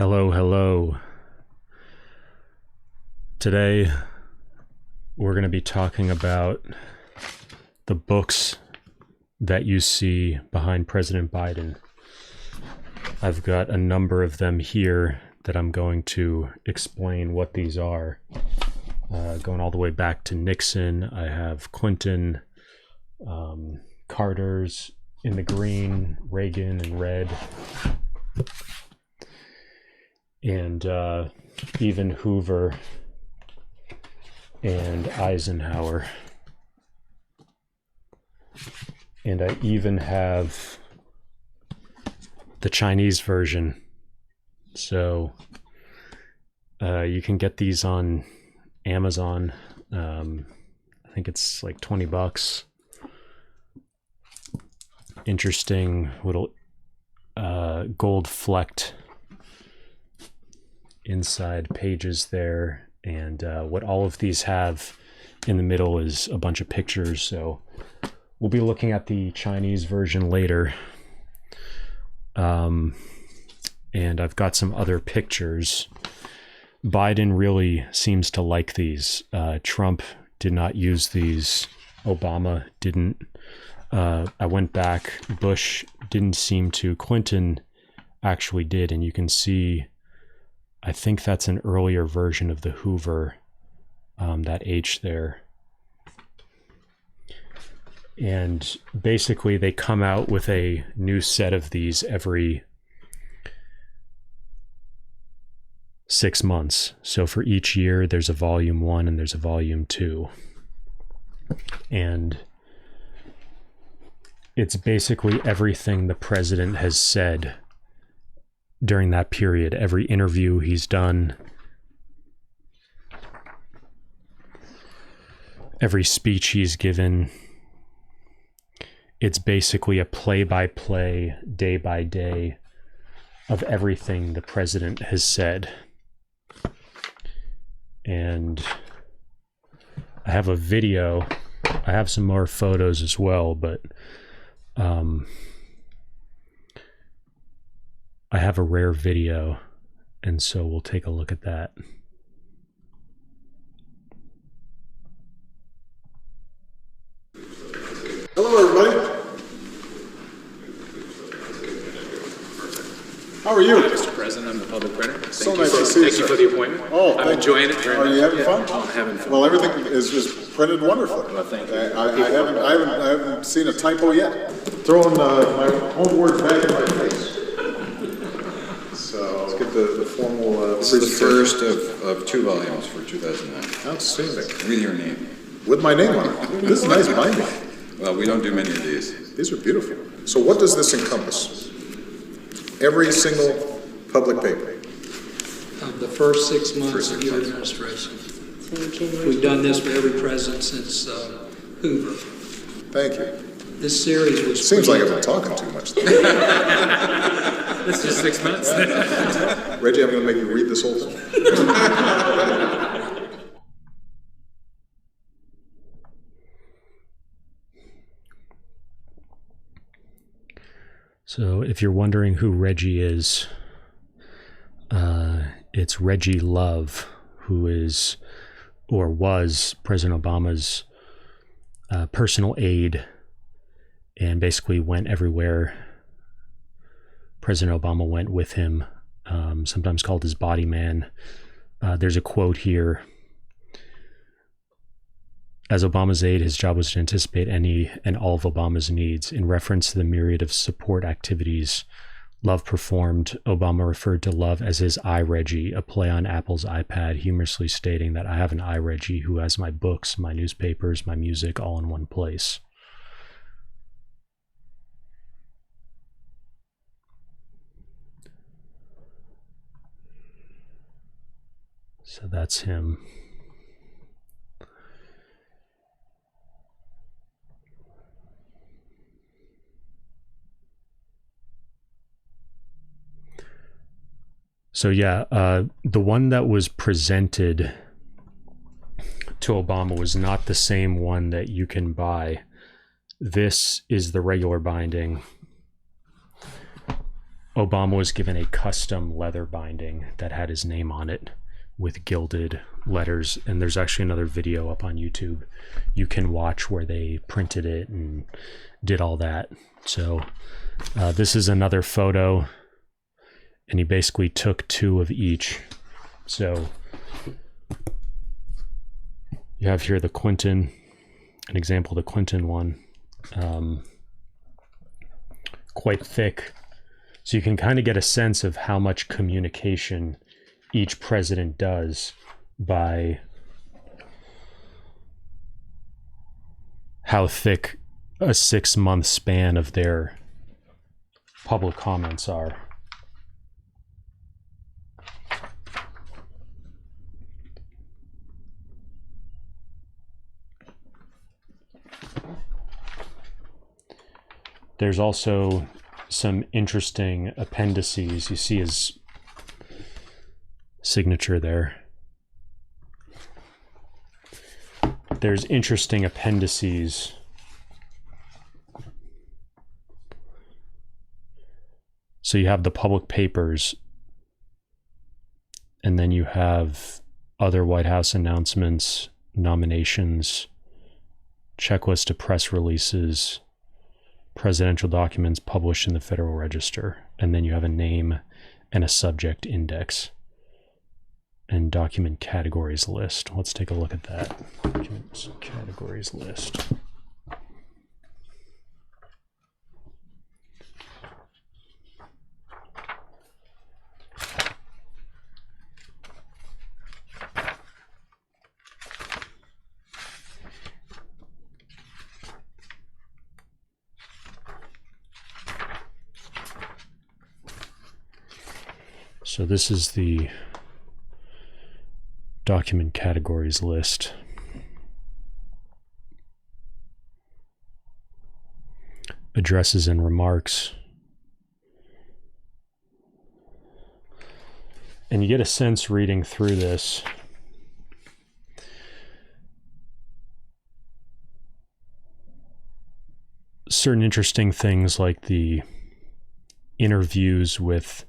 Hello, hello. Today, we're going to be talking about the books that you see behind President Biden. I've got a number of them here that I'm going to explain what these are. Going all the way back to Nixon, I have Clinton, Carter's in the green, Reagan in red, and even Hoover and Eisenhower. And I even have the Chinese version. So you can get these on Amazon. I think it's like $20. Interesting little gold flecked inside pages there, and what all of these have in the middle is a bunch of pictures. So we'll be looking at the Chinese version later, and I've got some other pictures. Biden really seems to like these. Trump did not use these. Obama didn't. I went back. Bush didn't seem to. Clinton actually did, and you can see, I think that's an earlier version of the Hoover, that H there. And basically they come out with a new set of these every 6 months. So for each year, there's a volume 1 and there's a volume 2. And it's basically everything the president has said during that period, every interview he's done, every speech he's given. It's basically a play-by-play, day-by-day of everything the president has said. And I have a video. I have some more photos as well, but I have a rare video, and so we'll take a look at that. Hello, everybody. How are you? Mr. President, I'm the public printer. So nice to see you, Thank you sir. for the appointment. Oh, I'm enjoying it very much. Are you having fun? I'm having fun. Well, everything is printed wonderfully. Well, thank you. I haven't seen a typo yet. Throwing my own words back in my face. So let's get the formal This is the first of 2 volumes for 2009. Outstanding. With your name. With my name on it. This is nice binding. Well, we don't do many of these. These are beautiful. So what does this encompass? Every single public paper. Of the first 6 months First of 6 your months. administration. We've done this for every president since Hoover. Thank you. This series was Seems like I've created- been talking too much. It's just 6 months. Reggie, I'm going to make you read this whole thing. So if you're wondering who Reggie is, it's Reggie Love, who is or was President Obama's personal aide, and basically went everywhere President Obama went with him, sometimes called his body man. There's a quote here. As Obama's aide, his job was to anticipate any and all of Obama's needs. In reference to the myriad of support activities Love performed, Obama referred to Love as his iReggie, a play on Apple's iPad, humorously stating that I have an iReggie who has my books, my newspapers, my music all in one place. So that's him. So yeah, the one that was presented to Obama was not the same one that you can buy. This is the regular binding. Obama was given a custom leather binding that had his name on it with gilded letters. And there's actually another video up on YouTube you can watch where they printed it and did all that. So this is another photo, and he basically took 2 of each. So you have here the Clinton, an example of the Clinton one, quite thick. So you can kind of get a sense of how much communication each president does by how thick a 6-month span of their public comments are. There's also some interesting appendices. You see his signature there. There's interesting appendices. So you have the public papers, and then you have other White House announcements, nominations, checklist of press releases, presidential documents published in the Federal Register, and then you have a name and a subject index and document categories list. Let's take a look at that. Documents categories list. So this is the document categories list. Addresses and remarks. And you get a sense reading through this certain interesting things like the interviews with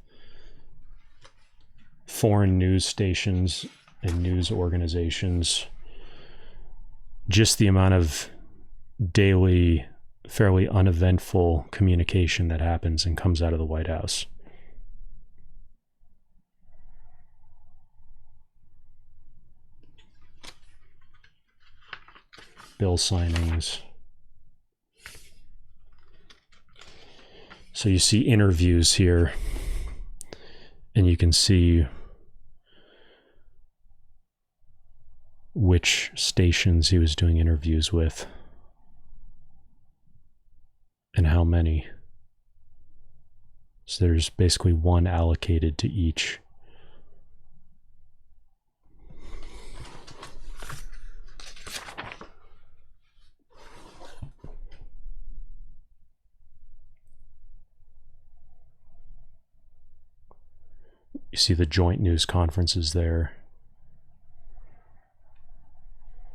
foreign news stations and news organizations, just the amount of daily, fairly uneventful communication that happens and comes out of the White House. Bill signings. So you see interviews here, and you can see which stations he was doing interviews with and how many. So there's basically one allocated to each. You see the joint news conferences there.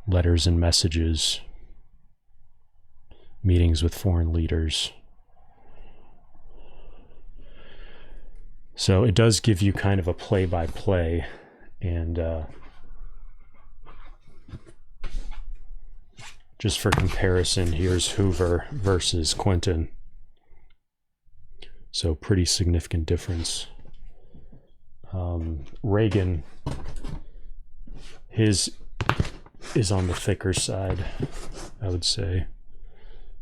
Letters and messages. Meetings with foreign leaders. So it does give you kind of a play-by-play, and just for comparison, here's Hoover versus Clinton. So pretty significant difference. Reagan, his is on the thicker side, I would say,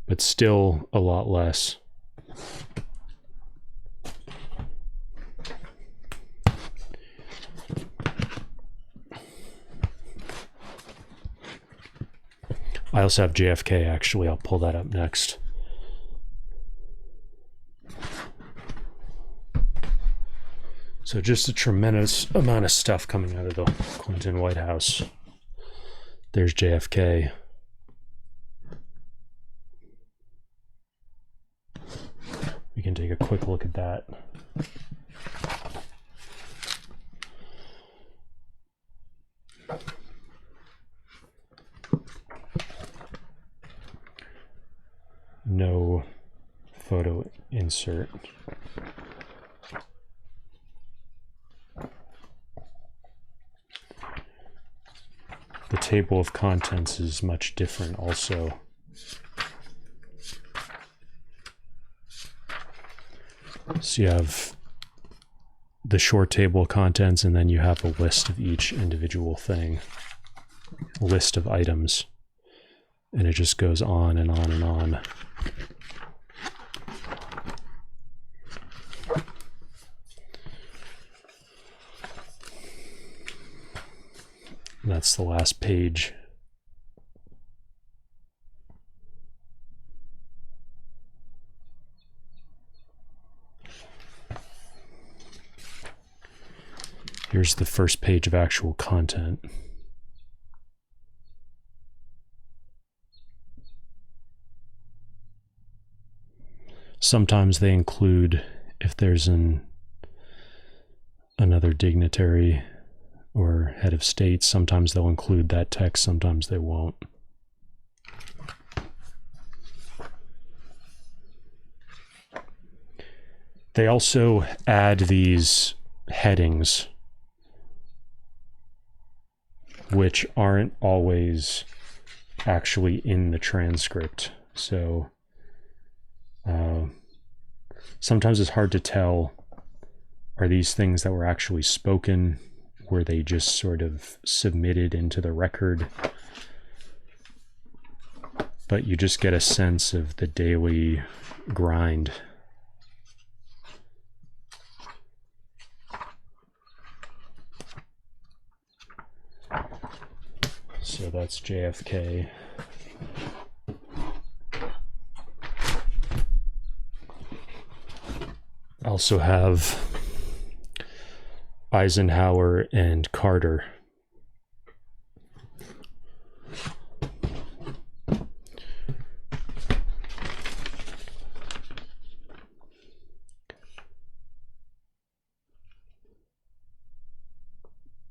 but still a lot less. I also have JFK, actually. I'll pull that up next. So just a tremendous amount of stuff coming out of the Clinton White House. There's JFK. We can take a quick look at that. No photo insert. the table of contents is much different also. So you have the short table of contents, and then you have a list of each individual thing, a list of items, and it just goes on and on and on. And that's the last page. Here's the first page of actual content. Sometimes they include, if there's another dignitary or head of state, sometimes they'll include that text, sometimes they won't. They also add these headings, which aren't always actually in the transcript. So sometimes it's hard to tell, are these things that were actually spoken? Were they just sort of submitted into the record? But you just get a sense of the daily grind. So that's JFK. I also have Eisenhower and Carter.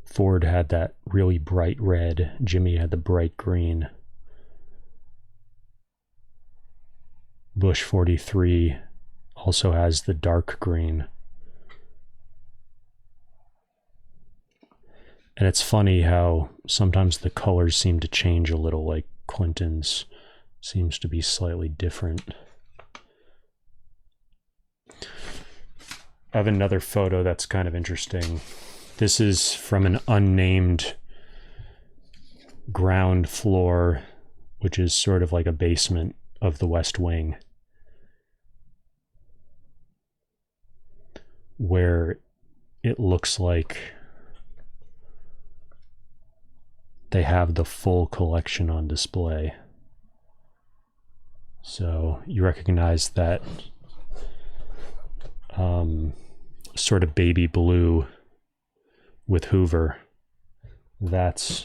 Ford had that really bright red. Jimmy had the bright green. Bush 43 also has the dark green. And it's funny how sometimes the colors seem to change a little, like Clinton's seems to be slightly different. I have another photo that's kind of interesting. This is from an unnamed ground floor, which is sort of like a basement of the West Wing, where it looks like they have the full collection on display. So you recognize that sort of baby blue with Hoover. That's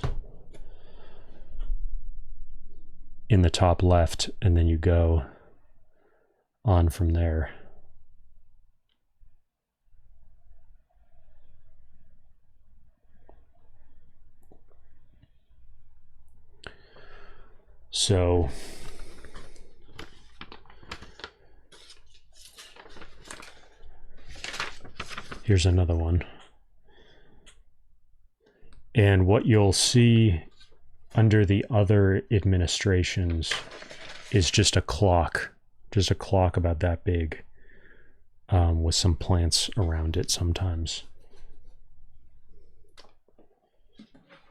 in the top left, and then you go on from there. So here's another one. And what you'll see under the other administrations is just a clock about that big, with some plants around it sometimes.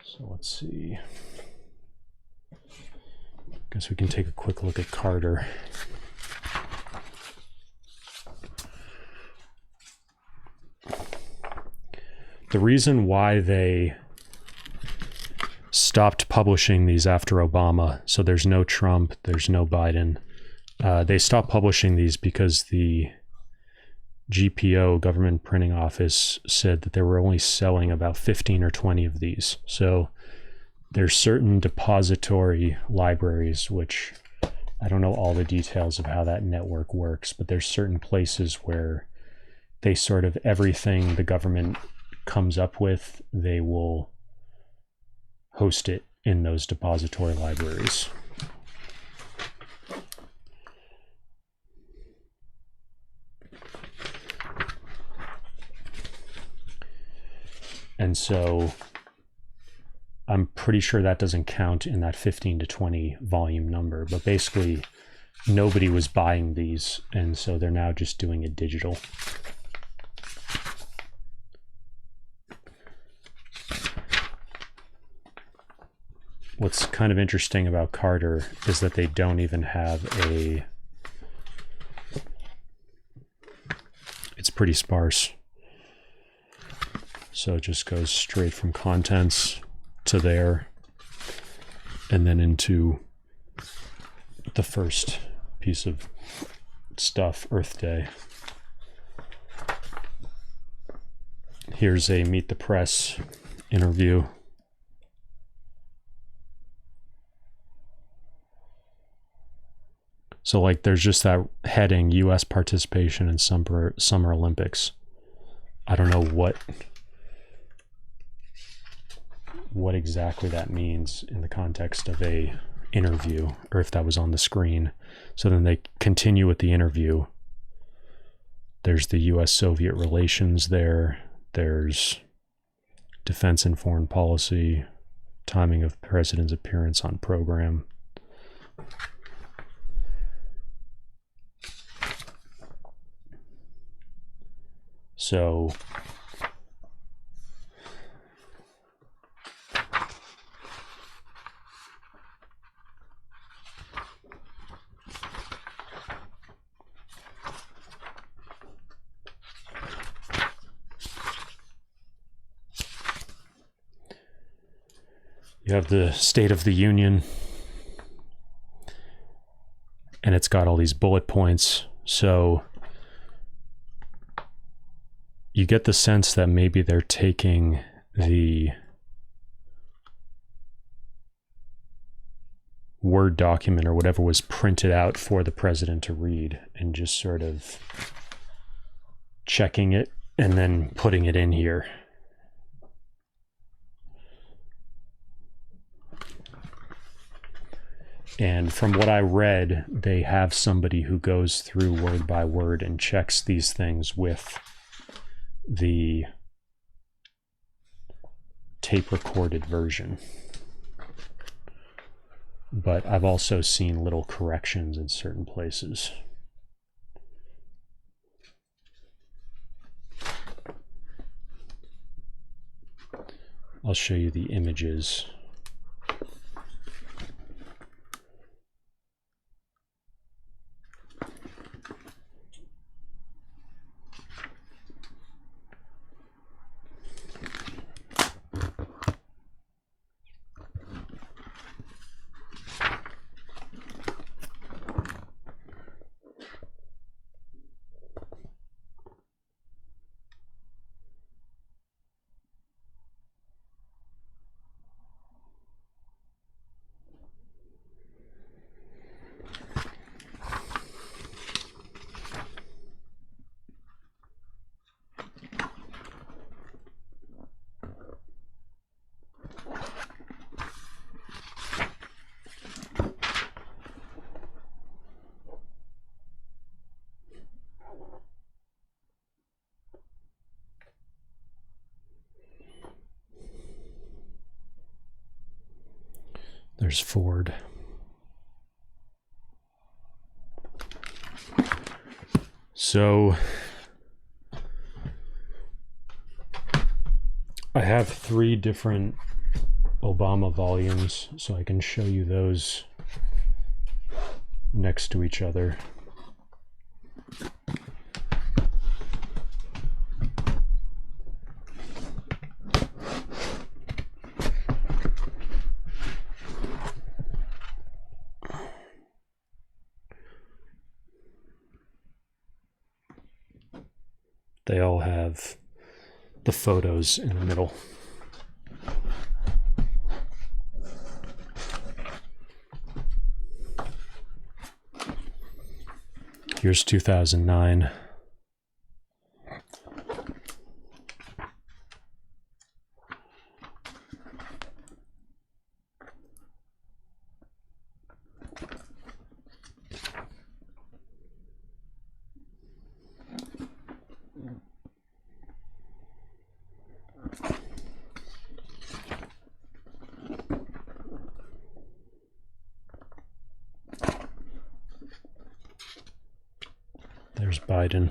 So let's see. Guess we can take a quick look at Carter. The reason why they stopped publishing these after Obama, so there's no Trump, there's no Biden, they stopped publishing these because the GPO, Government Printing Office, said that they were only selling about 15 or 20 of these. So there's certain depository libraries, which I don't know all the details of how that network works, but there's certain places where they sort of, everything the government comes up with, they will host it in those depository libraries. And so I'm pretty sure that doesn't count in that 15 to 20 volume number, but basically nobody was buying these, and so they're now just doing it digital. What's kind of interesting about Carter is that they don't even have a... It's pretty sparse. So it just goes straight from contents to there, and then into the first piece of stuff, Earth Day. Here's a Meet the Press interview. So like there's just that heading, U.S. participation in Summer Olympics. I don't know what exactly that means in the context of a interview, or if that was on the screen. So then they continue with the interview. There's the U.S.-Soviet relations there. There's defense and foreign policy, timing of president's appearance on program. So you have the State of the Union, and it's got all these bullet points. So you get the sense that maybe they're taking the Word document or whatever was printed out for the president to read and just sort of checking it and then putting it in here. And from what I read, they have somebody who goes through word by word and checks these things with the tape recorded version. But I've also seen little corrections in certain places. I'll show you the images. There's Ford. So I have 3 different Obama volumes, so I can show you those next to each other. They all have the photos in the middle. Here's 2009. There's Biden.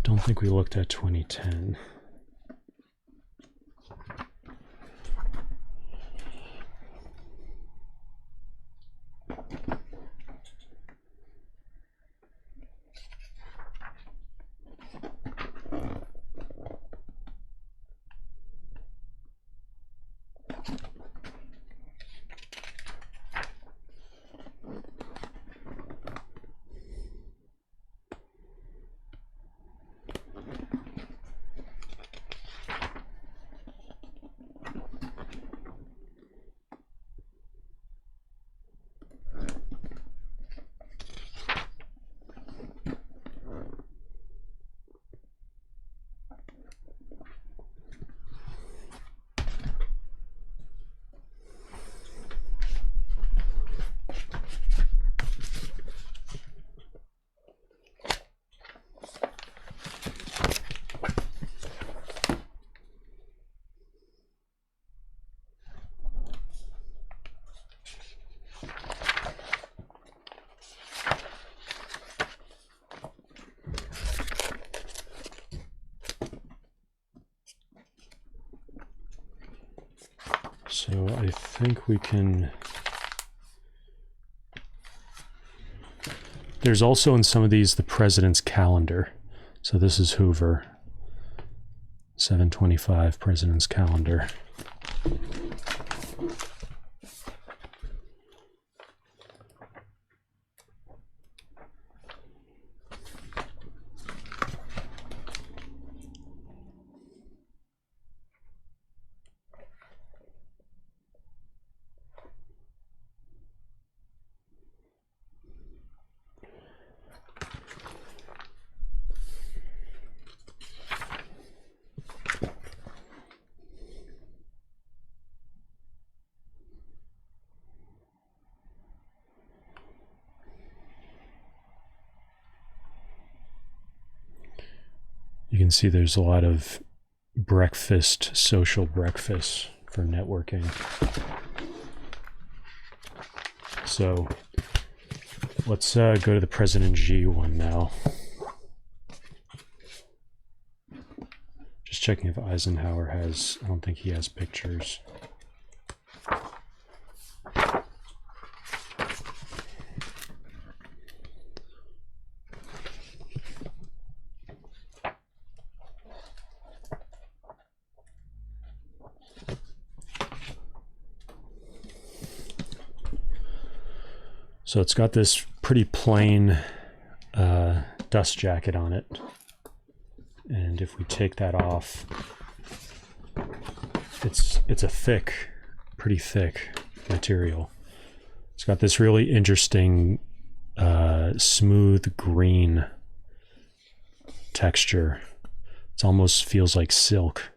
Don't think we looked at 2010. So I think we can... There's also in some of these the president's calendar. So this is Hoover. 725 president's calendar. You can see there's a lot of breakfast, social breakfasts for networking. So let's go to the President Xi one now. Just checking if Eisenhower has, I don't think he has pictures. So it's got this pretty plain dust jacket on it. And if we take that off, it's a thick, pretty thick material. It's got this really interesting smooth green texture. It almost feels like silk.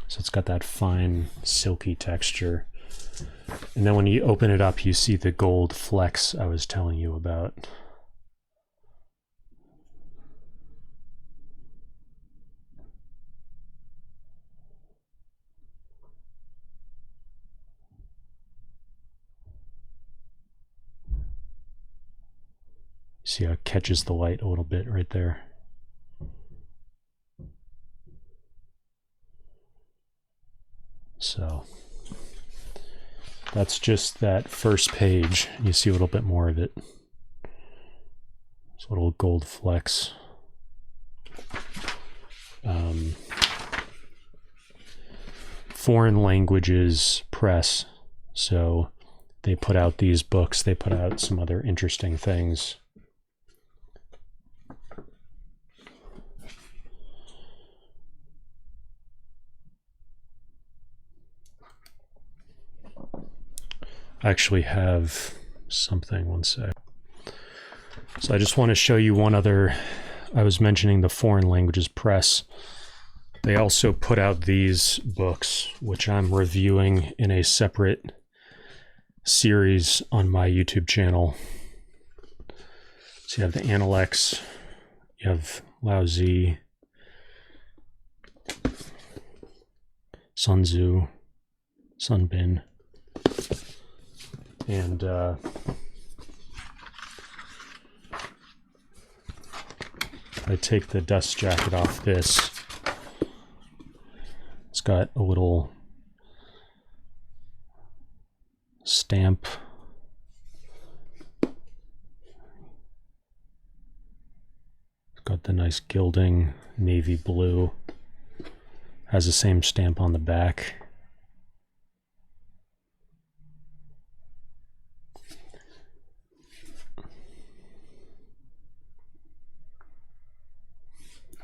So it's got that fine, silky texture. And then when you open it up, you see the gold flecks I was telling you about. See how it catches the light a little bit right there. So that's just that first page. You see a little bit more of it. Those little gold flecks. Foreign Languages Press So they put out these books, they put out some other interesting things. I actually have something, one sec. So I just want to show you one other. I was mentioning the Foreign Languages Press. They also put out these books, which I'm reviewing in a separate series on my YouTube channel. So you have the Analects, you have Laozi, Sun Tzu, Sun Bin, and I take the dust jacket off this. It's got a little stamp. It's got the nice gilding, navy blue. Has the same stamp on the back.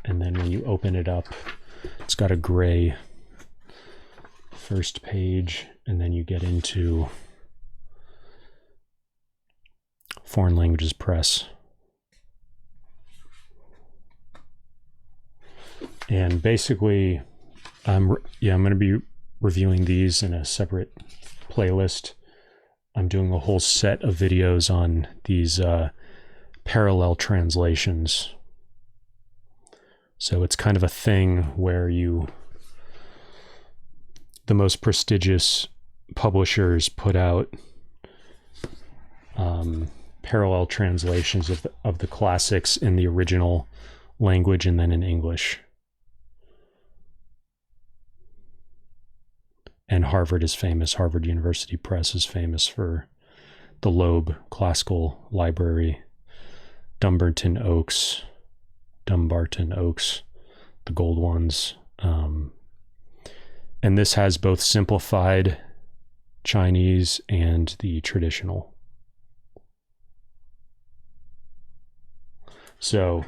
And then when you open it up, it's got a gray first page, and then you get into Foreign Languages Press. And basically, I'm going to be reviewing these in a separate playlist. I'm doing a whole set of videos on these parallel translations. So it's kind of a thing where the most prestigious publishers put out parallel translations of the classics in the original language and then in English. And Harvard is famous. Harvard University Press is famous for the Loeb Classical Library, Dumbarton Oaks, the gold ones. And this has both simplified Chinese and the traditional. So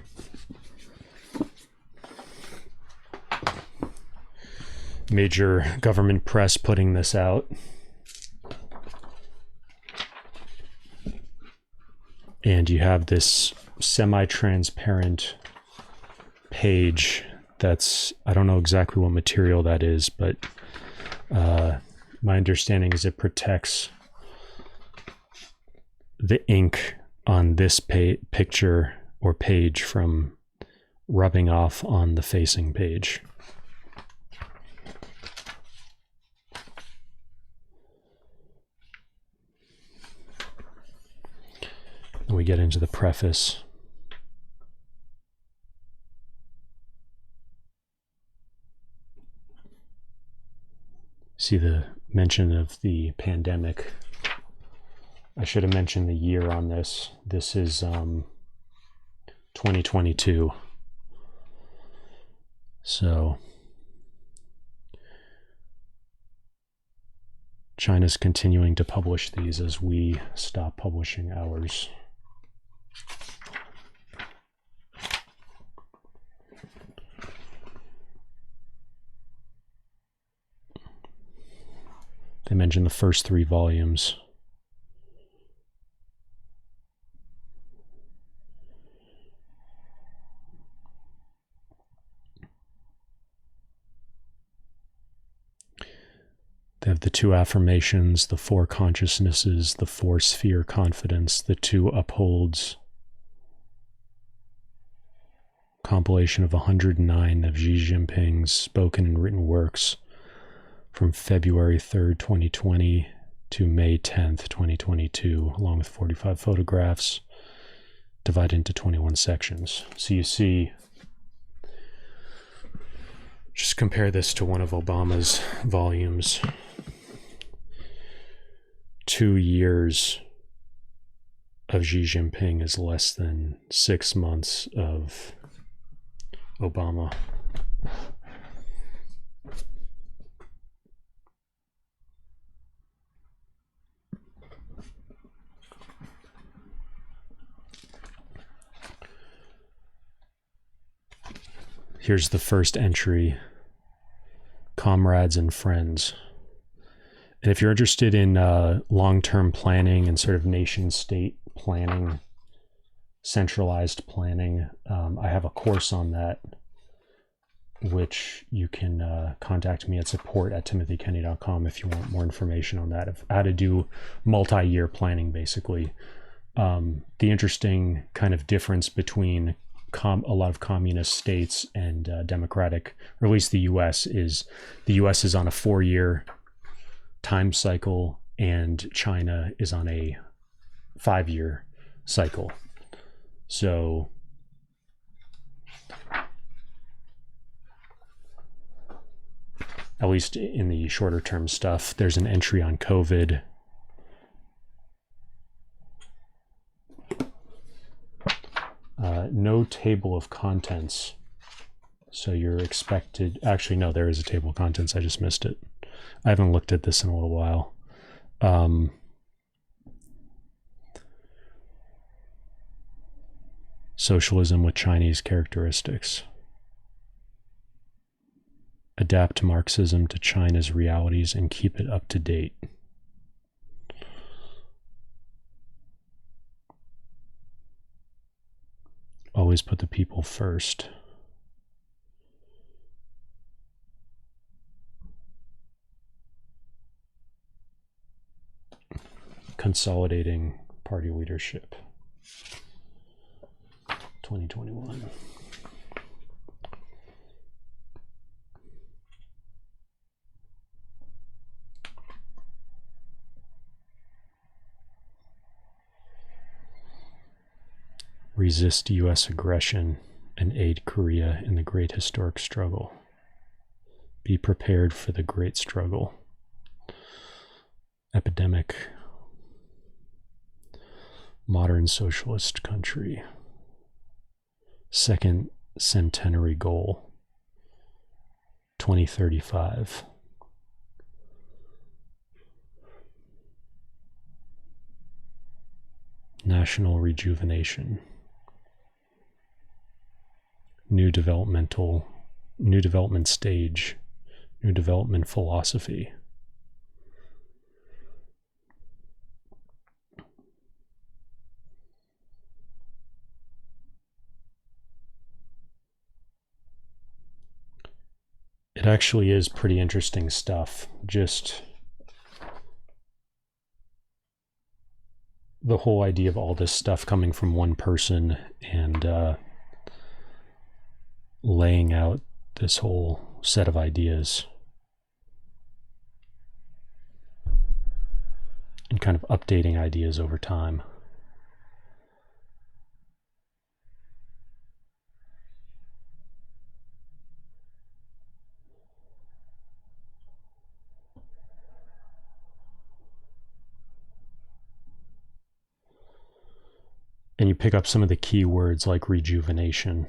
major government press putting this out. And you have this semi-transparent page that's, I don't know exactly what material that is, but my understanding is it protects the ink on this picture or page from rubbing off on the facing page. And we get into the preface. See the mention of the pandemic. I should have mentioned the year on this. This is 2022. So China's continuing to publish these as we stop publishing ours. They mentioned the first 3 volumes. They have the 2 affirmations, the 4 consciousnesses, the 4 sphere confidence, the 2 upholds. Compilation of 109 of Xi Jinping's spoken and written works from February 3rd, 2020 to May 10th, 2022, along with 45 photographs divided into 21 sections. So you see, just compare this to one of Obama's volumes. 2 years of Xi Jinping is less than 6 months of Obama. Here's the first entry, comrades and friends. And if you're interested in long-term planning and sort of nation-state planning, centralized planning, I have a course on that, which you can contact me at support@timothykenny.com if you want more information on that, of how to do multi-year planning, basically. The interesting kind of difference between a lot of communist states and democratic, or at least the US, is the US is on a 4-year time cycle and China is on a 5-year cycle. So at least in the shorter term stuff, there's an entry on COVID. No table of contents. So you're expected, actually, no, there is a table of contents. I just missed it. I haven't looked at this in a little while. Socialism with Chinese characteristics. Adapt Marxism to China's realities and keep it up to date. Always put the people first. Consolidating party leadership. 2021. Resist U.S. aggression and aid Korea in the great historic struggle. Be prepared for the great struggle. Epidemic. Modern socialist country. Second centenary goal. 2035. National rejuvenation. New development stage, new development philosophy. It actually is pretty interesting stuff. Just the whole idea of all this stuff coming from one person and laying out this whole set of ideas and kind of updating ideas over time. And you pick up some of the key words like rejuvenation.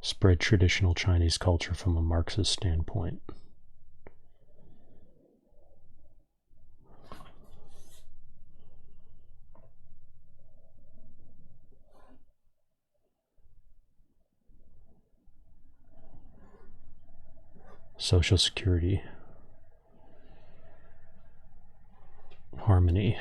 Spread traditional Chinese culture from a Marxist standpoint. Social security. Harmony.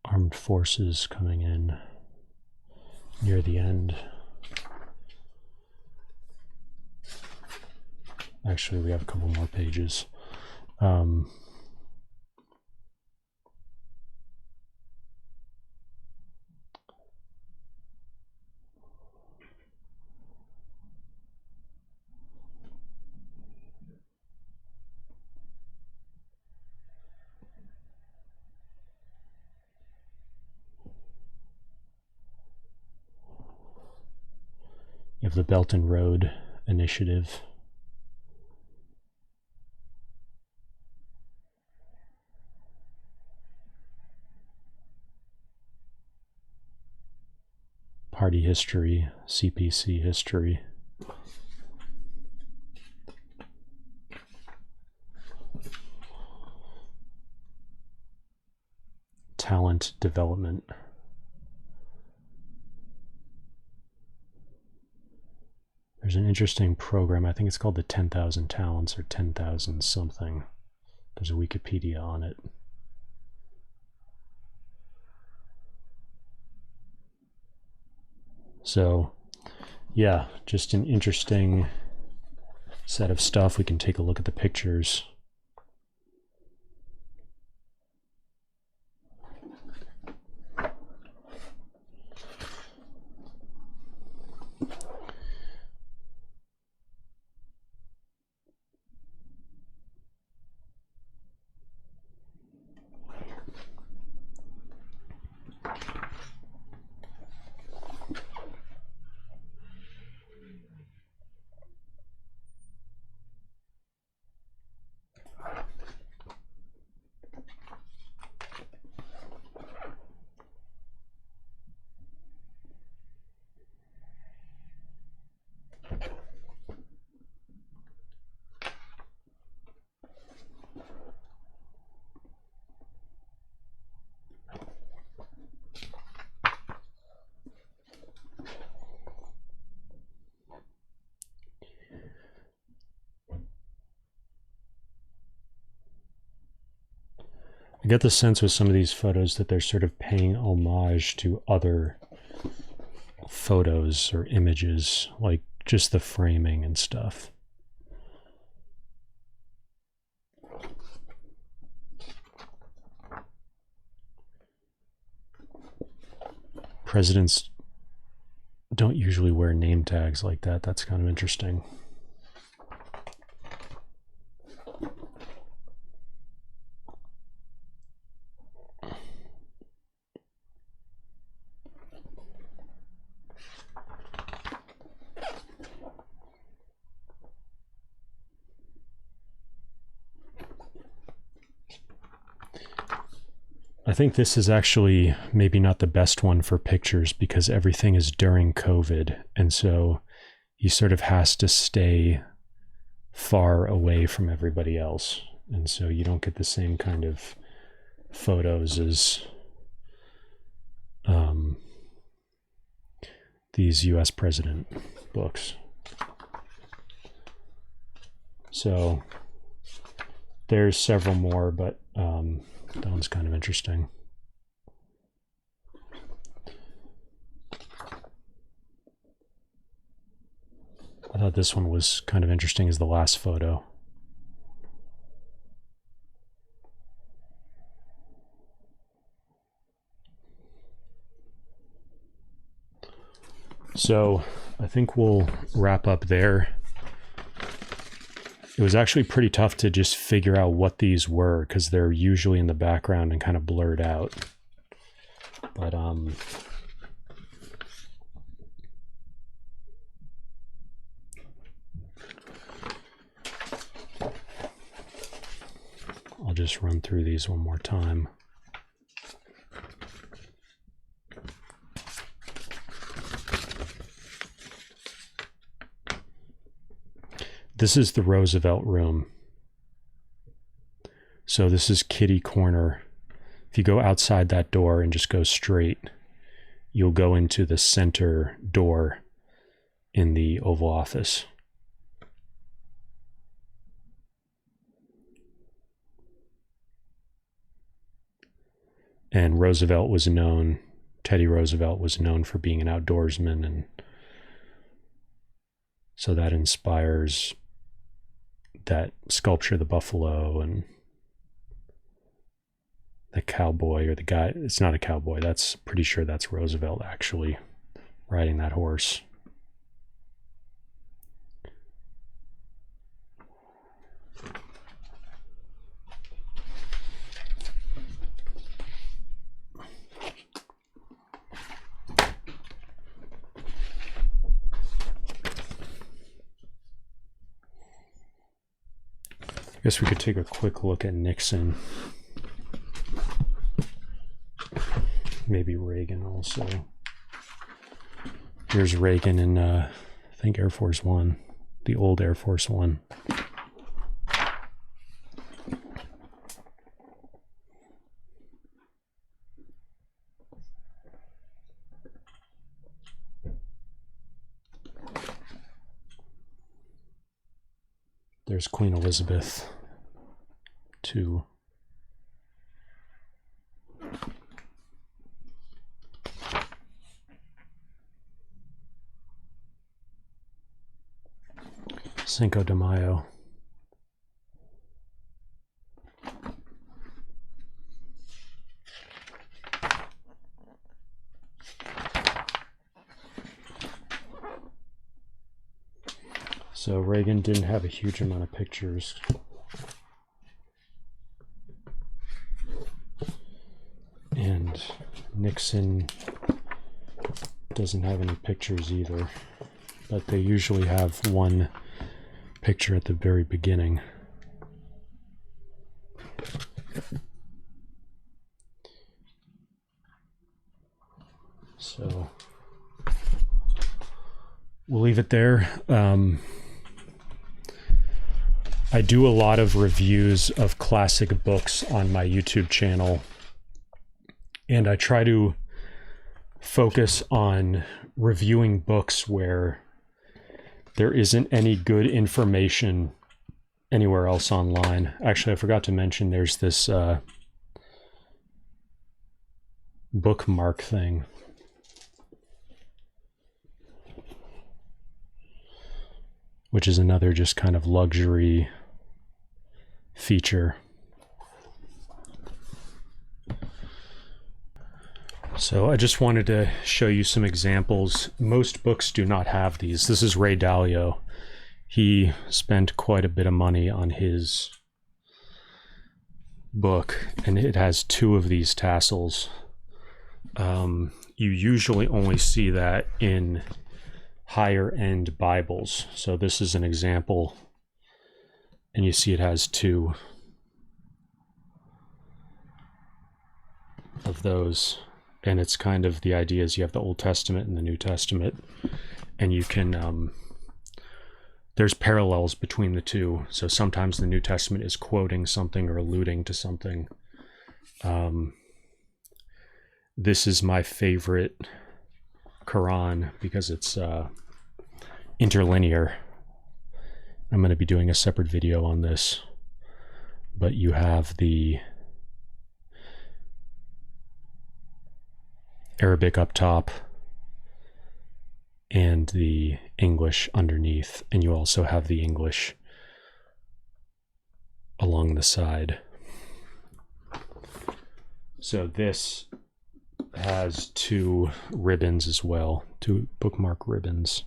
Armed forces coming in near the end. Actually, we have a couple more pages. You have the Belt and Road Initiative. party history, CPC history. Talent development. There's an interesting program, I think it's called the 10,000 Talents or 10,000 something. There's a Wikipedia on it. So, yeah, just an interesting set of stuff. We can take a look at the pictures. I get the sense with some of these photos that they're sort of paying homage to other photos or images, like just the framing and stuff. Presidents don't usually wear name tags like that. That's kind of interesting. I think this is actually maybe not the best one for pictures because everything is during COVID. And so he sort of has to stay far away from everybody else. And so you don't get the same kind of photos as these US president books. So there's several more, but that one's kind of interesting. I thought this one was kind of interesting as the last photo. So I think we'll wrap up there. It was actually pretty tough to just figure out what these were because they're usually in the background and kind of blurred out. But I'll just run through these one more time. This is the Roosevelt room. So this is Kitty Corner. If you go outside that door and just go straight, you'll go into the center door in the Oval Office. And Roosevelt was known, Teddy Roosevelt was known for being an outdoorsman, and so that inspires that sculpture, the buffalo, and the cowboy, or the guy. It's not a cowboy. That's pretty sure that's Roosevelt actually riding that horse. I guess we could take a quick look at Nixon. Maybe Reagan also. Here's Reagan in, I think, Air Force One, the old Air Force One. There's Queen Elizabeth II. Cinco de Mayo. So Reagan didn't have a huge amount of pictures. And Nixon doesn't have any pictures either, but they usually have one picture at the very beginning. So we'll leave it there. I do a lot of reviews of classic books on my YouTube channel, and I try to focus on reviewing books where there isn't any good information anywhere else online. Actually, I forgot to mention there's this bookmark thing. Which is another just kind of luxury feature. So I just wanted to show you some examples. Most books do not have these. This is Ray Dalio. He spent quite a bit of money on his book, and it has 2 of these tassels. You usually only see that in higher end Bibles. So this is an example, and you see it has 2 of those. And it's kind of, the idea is you have the Old Testament and the New Testament, and you can, there's parallels between the 2. So sometimes the New Testament is quoting something or alluding to something. This is my favorite Quran because it's interlinear. I'm going to be doing a separate video on this, but you have the Arabic up top and the English underneath, and you also have the English along the side. So this has 2 ribbons as well, 2 bookmark ribbons.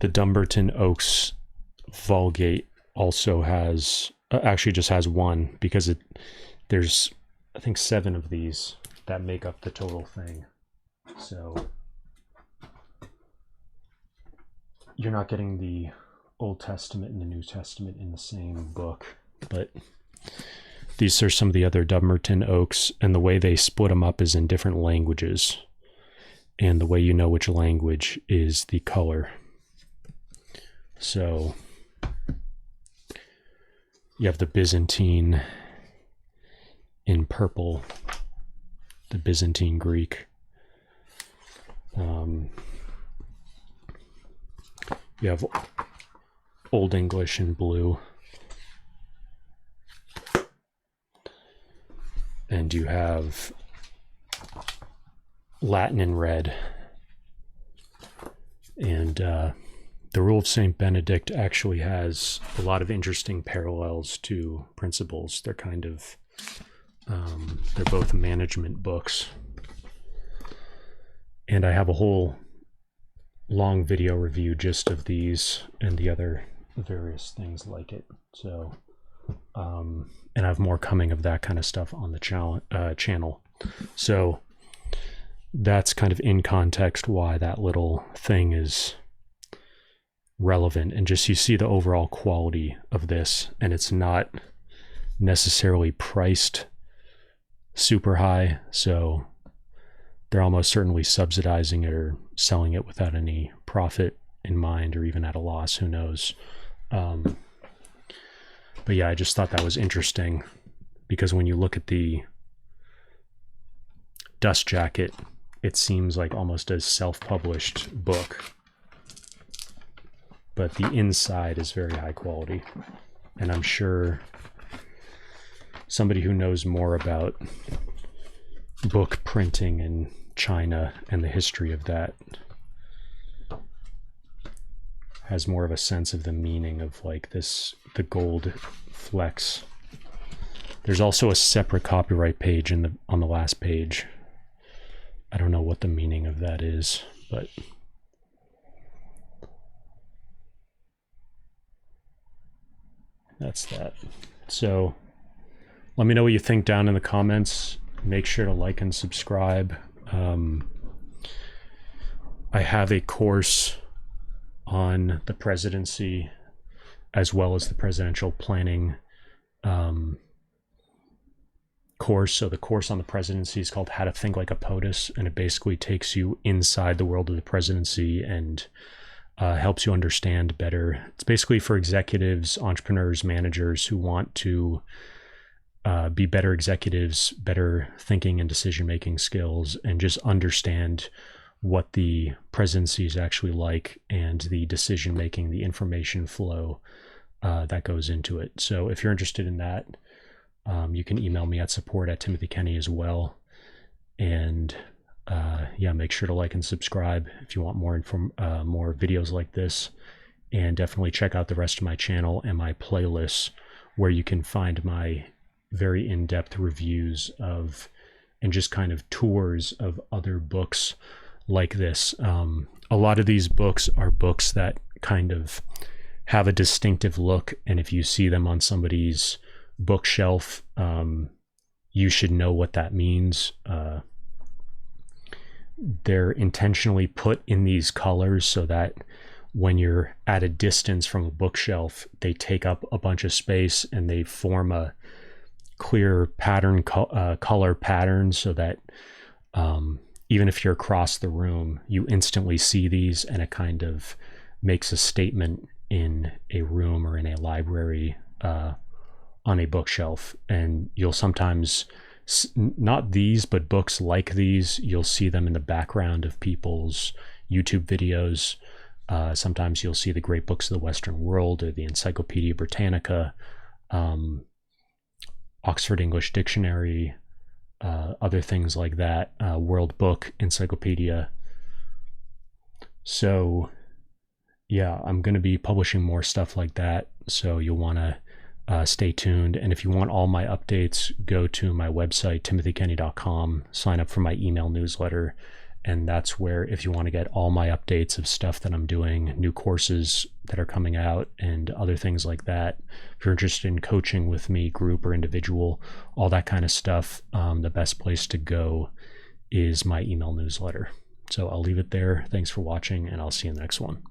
The Dumbarton Oaks Vulgate also has, actually just has 1, because there's, I think, 7 of these that make up the total thing. So you're not getting the Old Testament and the New Testament in the same book, but these are some of the other Dumbarton Oaks, and the way they split them up is in different languages, and the way you know which language is the color. So you have the Byzantine in purple, the Byzantine Greek. You have Old English in blue. And you have Latin in red. And the Rule of St. Benedict actually has a lot of interesting parallels to Principles. They're kind of, they're both management books. And I have a whole long video review just of these and the other various things like it. So, and I have more coming of that kind of stuff on the channel. So that's kind of in context why that little thing is relevant, and just you see the overall quality of this, and it's not necessarily priced super high, so they're almost certainly subsidizing it or selling it without any profit in mind, or even at a loss, who knows. But yeah, I just thought that was interesting, because when you look at the Dust Jacket, it seems like almost a self-published book, but the inside is very high quality. And I'm sure somebody who knows more about book printing in China and the history of that has more of a sense of the meaning of like this, the gold flecks. There's also a separate copyright page on the last page. I don't know what the meaning of that is, but that's that. So let me know what you think down in the comments. Make sure to like and subscribe. I have a course on the presidency as well as the presidential planning course. So the course on the presidency is called How to Think Like a POTUS, and it basically takes you inside the world of the presidency and helps you understand better. It's basically for executives, entrepreneurs, managers who want to be better executives, better thinking and decision-making skills, and just understand what the presidency is actually like and the decision-making, the information flow that goes into it. So if you're interested in that, you can email me at support@TimothyKenney as well. And yeah, make sure to like and subscribe if you want more more videos like this. And definitely check out the rest of my channel and my playlists, where you can find my very in-depth reviews of and just kind of tours of other books like this. A lot of these books are books that kind of have a distinctive look, and if you see them on somebody's bookshelf, you should know what that means. They're intentionally put in these colors so that when you're at a distance from a bookshelf, they take up a bunch of space and they form a clear pattern, color pattern, so that even if you're across the room, you instantly see these, and it kind of makes a statement in a room or in a library on a bookshelf. And you'll sometimes, not these, but books like these, you'll see them in the background of people's YouTube videos. Sometimes you'll see the Great Books of the Western World or the Encyclopedia Britannica, Oxford English Dictionary, other things like that, World Book Encyclopedia. So yeah, I'm going to be publishing more stuff like that, so you'll want to stay tuned. And if you want all my updates, go to my website, timothykenny.com, sign up for my email newsletter, and that's where, if you want to get all my updates of stuff that I'm doing, new courses that are coming out, and other things like that, if you're interested in coaching with me, group or individual, all that kind of stuff, the best place to go is my email newsletter. So I'll leave it there. Thanks for watching, and I'll see you in the next one.